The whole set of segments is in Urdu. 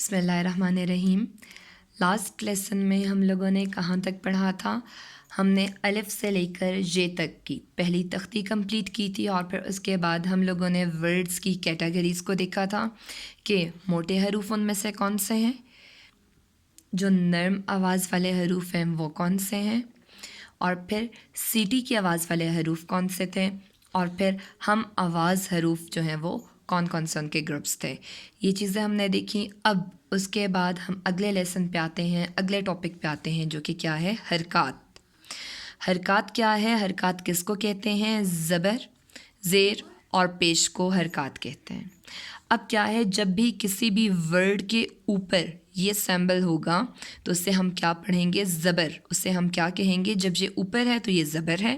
بسم اللہ الرحمن الرحیم۔ لاسٹ لیسن میں ہم لوگوں نے کہاں تک پڑھا تھا؟ ہم نے الف سے لے کر جے تک کی پہلی تختی کمپلیٹ کی تھی، اور پھر اس کے بعد ہم لوگوں نے ورڈز کی کیٹیگریز کو دیکھا تھا کہ موٹے حروف ان میں سے کون سے ہیں، جو نرم آواز والے حروف ہیں وہ کون سے ہیں، اور پھر سیٹی کی آواز والے حروف کون سے تھے، اور پھر ہم آواز حروف جو ہیں وہ کون کون سے ان کے گروپس تھے۔ یہ چیزیں ہم نے دیکھی۔ اب اس کے بعد ہم اگلے لیسن پہ آتے ہیں، اگلے ٹاپک پہ آتے ہیں، جو کہ کیا ہے؟ حرکات۔ حرکات کیا ہے؟ حرکات کس کو کہتے ہیں؟ زبر، زیر اور پیش کو حرکات کہتے ہیں۔ اب کیا ہے، جب بھی کسی بھی ورڈ کے اوپر یہ سیمبل ہوگا تو اسے ہم کیا پڑھیں گے؟ زبر۔ اسے ہم کیا کہیں گے؟ جب یہ اوپر ہے تو یہ زبر ہے،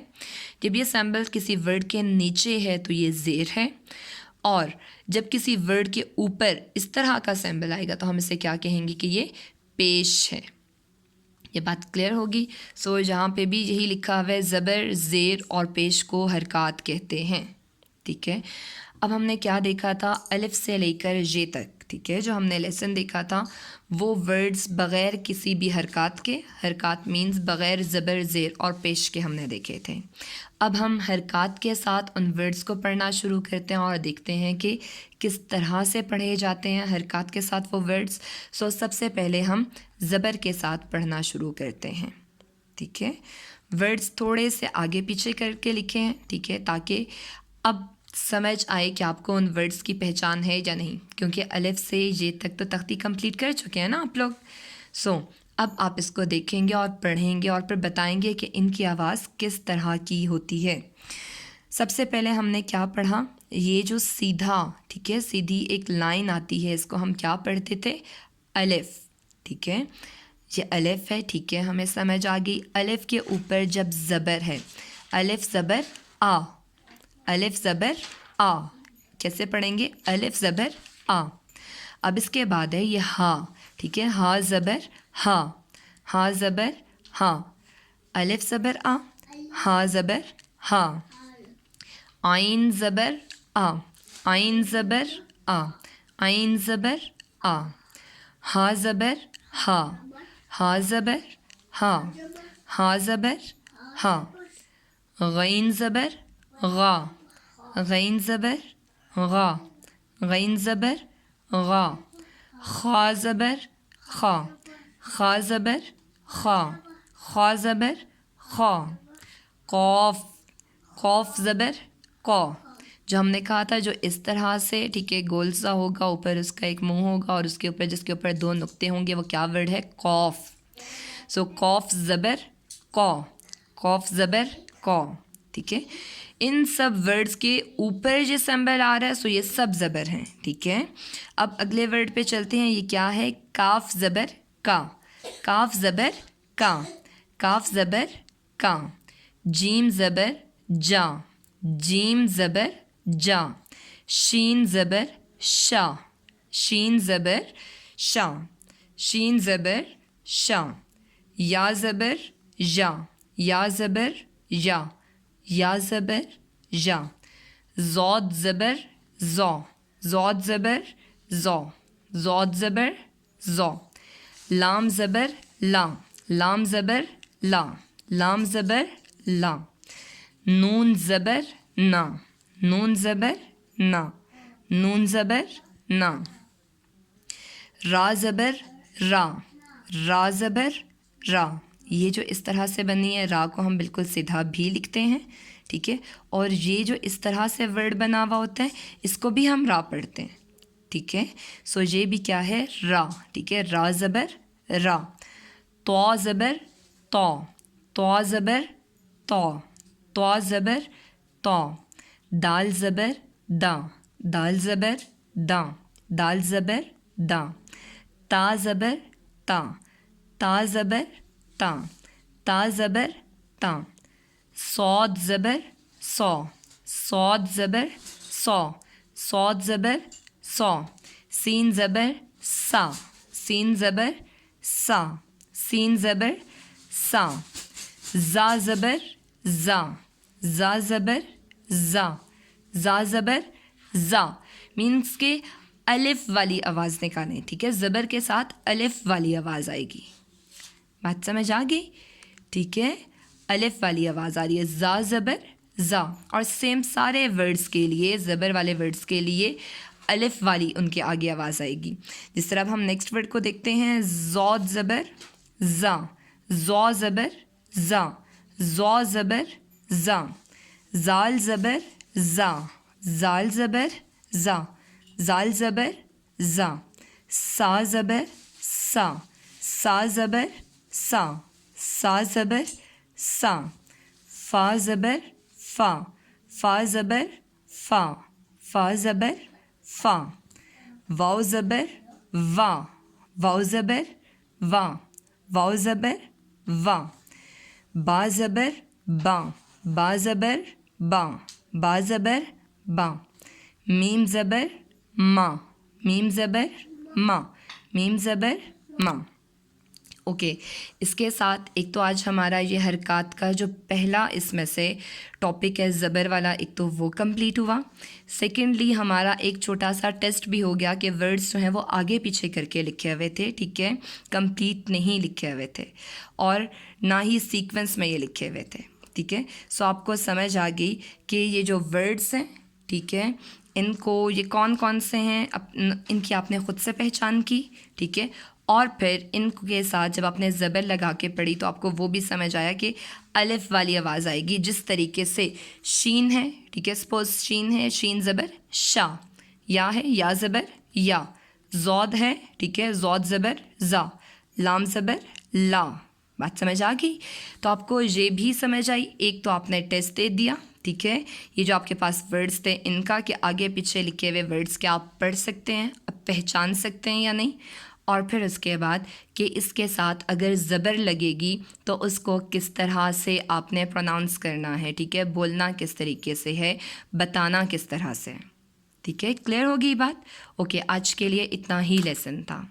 جب یہ سیمبل کسی ورڈ کے نیچے ہے تو یہ زیر ہے، اور جب کسی ورڈ کے اوپر اس طرح کا سیمبل آئے گا تو ہم اسے کیا کہیں گے کہ یہ پیش ہے۔ یہ بات کلیئر ہوگی؟ سو جہاں پہ بھی یہی لکھا ہوا ہے، زبر، زیر اور پیش کو حرکات کہتے ہیں، ٹھیک ہے۔ اب ہم نے کیا دیکھا تھا؟ الف سے لے کر ج تک، ٹھیک ہے، جو ہم نے لیسن دیکھا تھا وہ ورڈز بغیر کسی بھی حرکات کے، حرکات مینز بغیر زبر، زیر اور پیش کے ہم نے دیکھے تھے۔ اب ہم حرکات کے ساتھ ان ورڈز کو پڑھنا شروع کرتے ہیں اور دیکھتے ہیں کہ کس طرح سے پڑھے جاتے ہیں حرکات کے ساتھ وہ ورڈز۔ سو سب سے پہلے ہم زبر کے ساتھ پڑھنا شروع کرتے ہیں، ٹھیک ہے۔ ورڈز تھوڑے سے آگے پیچھے کر کے لکھے ہیں، ٹھیک ہے، تاکہ اب سمجھ آئے کہ آپ کو ان ورڈز کی پہچان ہے یا نہیں، کیونکہ الف سے یہ تک تو تختی کمپلیٹ کر چکے ہیں نا آپ لوگ۔ سو اب آپ اس کو دیکھیں گے اور پڑھیں گے اور پھر بتائیں گے کہ ان کی آواز کس طرح کی ہوتی ہے۔ سب سے پہلے ہم نے کیا پڑھا؟ یہ جو سیدھا، ٹھیک ہے، سیدھی ایک لائن آتی ہے، اس کو ہم کیا پڑھتے تھے؟ الف، ٹھیک ہے، یہ الف ہے، ٹھیک ہے، ہمیں سمجھ آ گئی۔ الف کے اوپر جب زبر ہے، الف زبر آ، الف زبر آ، کیسے پڑھیں گے؟ الف زبر آ۔ اب اس کے بعد ہے یہ ہا، ٹھیک ہے، ہا زبر ہا، ہا زبر ہا، الف زبر آ، ہا زبر ہا، عین زبر آ، عین زبر آ، عین زبر آ، ہا زبر ہا، ہا زبر ہا، ہا زبر ہا، غین زبر غا، غین زبر غا، غین زبر غا، خا زبر خا، خا زبر خا، خا زبر خا، قاف، قاف زبر قا، جو ہم نے کہا تھا جو اس طرح سے، ٹھیک ہے، گول سا ہوگا، اوپر اس کا ایک منہ ہوگا اور اس کے اوپر جس کے اوپر دو نقطے ہوں گے، وہ کیا ورڈ ہے؟ قاف۔ سو قاف زبر قا، قاف زبر قا، ٹھیک ہے۔ ان سب ورڈز کے اوپر جو سمبل آ رہا ہے سو یہ سب زبر ہیں، ٹھیک ہے۔ اب اگلے ورڈ پہ چلتے ہیں، یہ کیا ہے؟ کاف زبر کا، کاف زبر کا، کاف زبر کا، جیم زبر جا، جیم زبر جا، شین زبر شا، شین زبر شا، شین زبر شا، یا زبر یا، یا زبر یا، یا زبر یا، زاد زبر زا، زاد زبر زا، زاد زبر زا، لام زبر لا، لام زبر لا، لام زبر لا، نون زبر نا، نون زبر نا، نون زبر نا، را زبر را، را زبر را، یہ جو اس طرح سے بنی ہے، را کو ہم بالکل سیدھا بھی لکھتے ہیں، ٹھیک ہے، اور یہ جو اس طرح سے ورڈ بنا ہوا ہوتا ہے اس کو بھی ہم را پڑھتے ہیں، ٹھیک ہے۔ سو یہ بھی کیا ہے؟ را، ٹھیک ہے، را زبر را، تو زبر تو، تو زبر تو، تو زبر تو، دال زبر دا، دال زبر دا، دال زبر دا، تا زبر تا، تا زبر تا، تا زبر تا، صاد زبر سو، صاد زبر سو، صاد زبر سو، سین زبر سا، سین زبر سا، سین زبر سا، زا زبر زا، زا زبر زا، زا زبر زا، مینس کہ الف والی آواز نکالیں. ٹھیک ہے, زبر کے ساتھ الف والی آواز آئے گی. بات سمجھ آ گئی؟ ٹھیک ہے, الف والی آواز آ رہی ہے, زا زبر زا. اور سیم سارے ورڈز کے لیے, زبر والے ورڈز کے لیے الف والی ان کے آگے آواز آئے گی. جس طرح اب ہم نیکسٹ ورڈ کو دیکھتے ہیں, زود زبر زا, زو زبر زا, زو زبر زا, زال زبر زا, زال زبر زا, زال زبر زا, سا زبر سا, سا زبر سا, سا زبر سا, فا زبر فا, فا زبر فا, فا زبر فا, واو زبر وا, واو زبر وا, واو زبر وا, با زبر با, با زبر با, با زبر با, میم زبر ما, میم زبر ما, میم زبر ما. اوکے, اس کے ساتھ ایک تو آج ہمارا یہ حرکات کا جو پہلا اس میں سے ٹاپک ہے زبر والا, ایک تو وہ کمپلیٹ ہوا. سیکنڈلی ہمارا ایک چھوٹا سا ٹیسٹ بھی ہو گیا کہ ورڈز جو ہیں وہ آگے پیچھے کر کے لکھے ہوئے تھے. ٹھیک ہے, کمپلیٹ نہیں لکھے ہوئے تھے اور نہ ہی سیکوینس میں یہ لکھے ہوئے تھے. ٹھیک ہے, سو آپ کو سمجھ آ گئی کہ یہ جو ورڈز ہیں, ٹھیک ہے, ان کو یہ کون کون سے ہیں, ان کی آپ نے خود سے پہچان کی. ٹھیک ہے, اور پھر ان کے ساتھ جب آپ نے زبر لگا کے پڑھی تو آپ کو وہ بھی سمجھ آیا کہ الف والی آواز آئے گی جس طریقے سے شین ہے. ٹھیک ہے, سپوز شین ہے, شین زبر شا, یا ہے یا زبر یا, زود ہے, ٹھیک ہے, زود زبر زا, لام زبر لا. بات سمجھ آ گئی؟ تو آپ کو یہ بھی سمجھ آئی. ایک تو آپ نے ٹیسٹ دے دیا. ٹھیک ہے, یہ جو آپ کے پاس ورڈز تھے ان کا کہ آگے پیچھے لکھے ہوئے ورڈز کیا آپ پڑھ سکتے ہیں, اب پہچان سکتے ہیں یا نہیں. اور پھر اس کے بعد کہ اس کے ساتھ اگر زبر لگے گی تو اس کو کس طرح سے آپ نے پروناؤنس کرنا ہے. ٹھیک ہے, بولنا کس طریقے سے ہے, بتانا کس طرح سے. ٹھیک ہے, کلیئر ہوگی بات؟ اوکے, آج کے لیے اتنا ہی لیسن تھا.